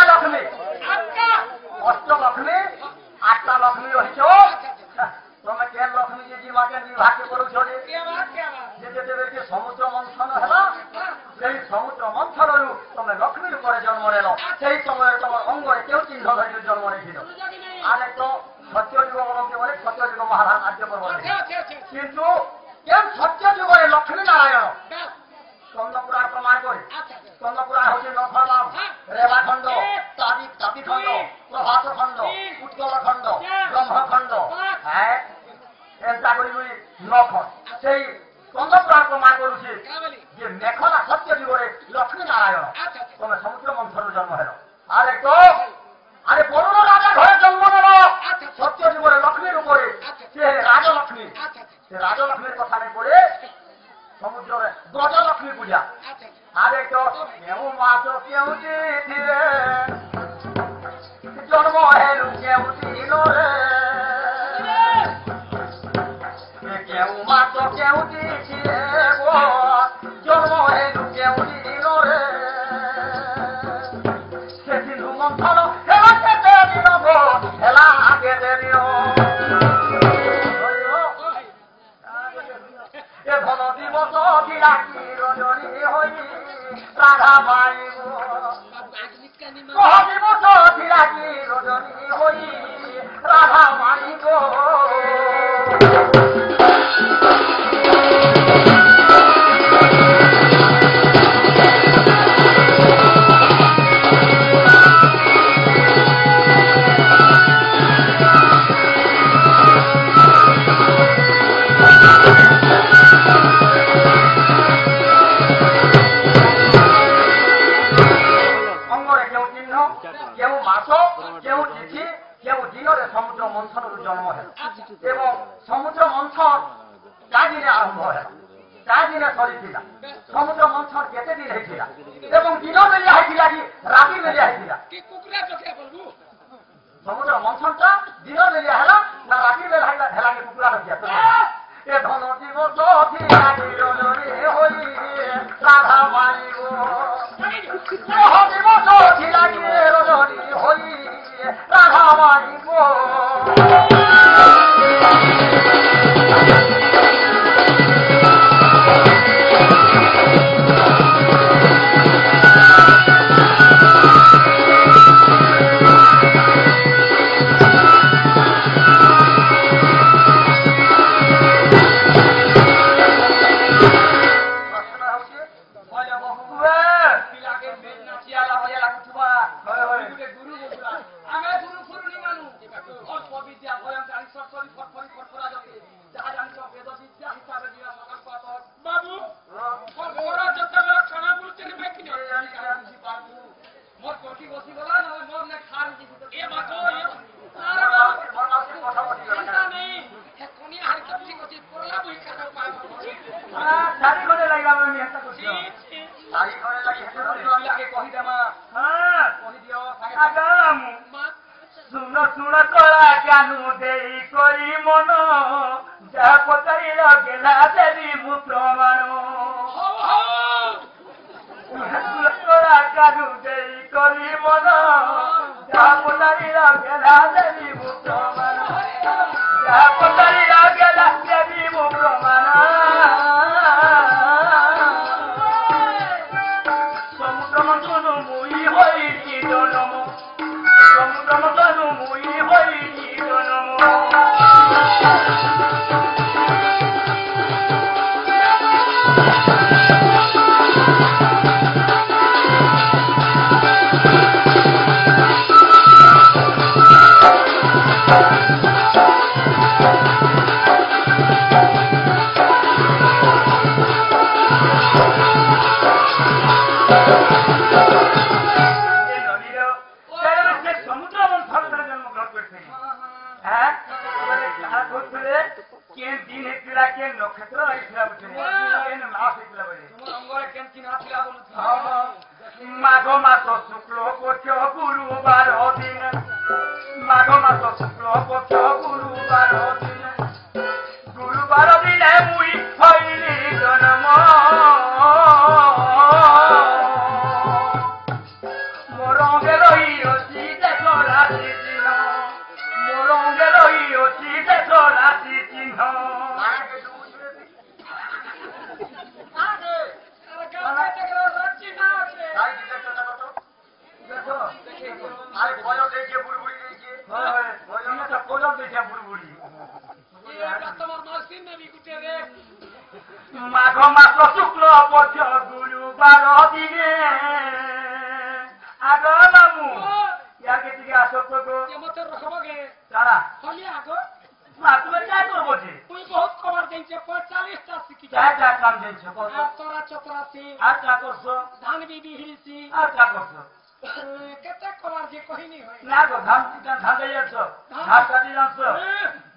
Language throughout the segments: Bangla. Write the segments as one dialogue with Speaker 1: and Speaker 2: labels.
Speaker 1: लक्ष्मी 8टा लक्ष्मी 8टा लक्ष्मी रही তোমাকে বিভাগে କରୁଛନ୍ତି ଯେ ଯେତେବେଳେ ସମୁଦ୍ର ମନ୍ଥନ ହେଲା ସେଇ ସମୁଦ୍ର ମନ୍ଥନରୁ ତମେ ଲକ୍ଷ୍ମୀ ରୂପରେ ଜନ୍ମ ନେଲ ସେଇ ସମୟରେ ତମର ଅଙ୍ଗରେ କେଉଁ ଚିହ୍ନ ଧରି ଜନ୍ମ ନେଇଥିଲ ଆରେ ତ ସତ୍ୟଯୁଗ ବୋଲନ୍ତି ବୋଲେ ସତ୍ୟଯୁଗ ମହାରାଜ ରାଜ୍ୟ ପର୍ବ କିନ୍ତୁ କେଉଁ ସତ୍ୟଯୁଗରେ ଲକ୍ଷ୍ମୀ ନାରାୟଣ ସ୍କନ୍ଦପୁରାଣ ପ୍ରମାଣ করে স্কন্দপুরাণ হচ্ছে নখরাম রেবাখণ্ড তাপিখণ্ড প্রভাতখণ্ড উৎকলখণ্ড ব্রহ্মখণ্ড হ্যাঁ এন্তা করি নখ সেই স্কন্দপুরাণ প্রমাণ করুছি যে মেঘনা সত্য যুগরে লক্ষ্মী নারায়ণ তুমি সমুদ্র মন্থন জন্ম হেল আরে তো আরে বরুণ রাজা ঘরে জন্ম নেল সত্য যুগরে লক্ষ্মীর উপরে সে রাজলক্ষ্মী সে রাজলক্ষ্মীর কথা নেই পড়ে সমুদ্রে ব্রজলক্ষ্মী পূজা আরে তো কেউ মাছ কেউটি ধীরে জন্ম হেলু কেউটি রে কেউ মাছ কেউটি ছিড়ে জন্ম হেলু কেউটি রে সেদিন মন্থন হেলা কেটে দিন হেলা কেটে দিন ধন দিবস বিলাকি রজনী হই রাধা মাইব দিবস বিলাকি রজনী হই রাধা মাইব সমুদ্র মন্থন জন্ম হল এবং সমুদ্র মন্থন তা দিনে আরম্ভ হল তা দিনে সরিছিল সমুদ্র মন্থন কেতে দিন হয়েছিল এবং দিন বেলিয়া হয়েছিল কি রাতি বেলিয়া হয়েছিল সমুদ্র মন্থনটা দিন বেলিয়া হল না রাতি বেলা হেলা কি কুকুরা হয়েছিল এ ধন দিবস হই রাধা মাইব দিবস রজনী হই রাধা মাইব শুন শুন তোরা কেন দেই করি মন যা পচাইল গেলা দেবী মু প্রমাণ তোরা কেন দেই করি মন যা পচাইল গেলা দেবী মু প্রমাণ যা পচাইল গেলা দেবী মু প্রমাণ সমুদ্র মন্থন মুই হইছি জনম সমুদ্র মন্থন মুই হইছি জনম মাঘ মাস শুক্ল পক্ষ গুরুবার দিন মাঘ মাস শুক্ল পক্ষ গুরুবার দিন গুরুবার দিনে মুই হইলি জন্ম মোরঙ্গে রহিছি দেখ রাশি চিহ্ন মোরঙ্গে রহিছি দেখ রাশি চিহ্ন বুঝি
Speaker 2: তোমার মাসিন নেবি গুটে রে
Speaker 1: মাঘ মাস শুক্ল পক্ষ গুরুবার দিনে আগ মামু ইয়াকে দিকে আসো তো গো
Speaker 2: মতে রখবগে
Speaker 1: তারা
Speaker 2: হলি আগো
Speaker 1: না তুমি যা করবো যে
Speaker 2: তুই বহুত খবর দিনছে 45টা শিখি
Speaker 1: যা যা কাম দিয়েছো কত
Speaker 2: তোরা চতরাসি
Speaker 1: আর যা করছো
Speaker 2: ধান বিবি হিলছি
Speaker 1: আর যা করছো
Speaker 2: কেতে খবর যে কহিনি হয়
Speaker 1: না গো ধান ধান দিয়ে যাচ্ছো ঘাস কাটি যাচ্ছো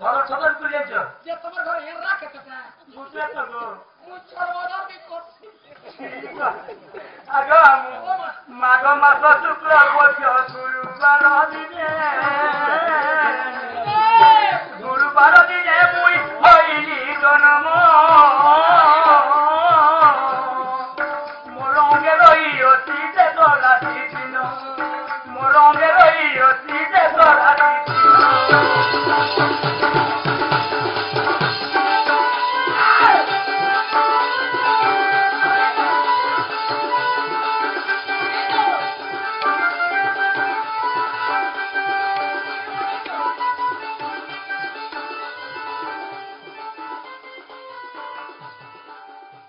Speaker 1: বড় ছোট করে যাচ্ছো
Speaker 2: যে তোমার ঘরে এর রাখে কেতে
Speaker 1: বুঝলে তো গো
Speaker 2: মুই সর্বদার দি করছি
Speaker 1: আগ মাঘ মাস শুক্ল পক্ষ গুরুবার দিনে গুরুবার দিনে মুই হইলি জন্ম মোরঙ্গে রইয়সি যে তোলাসি দিন মোরঙ্গে রইয়সি যে তোলাসি দিন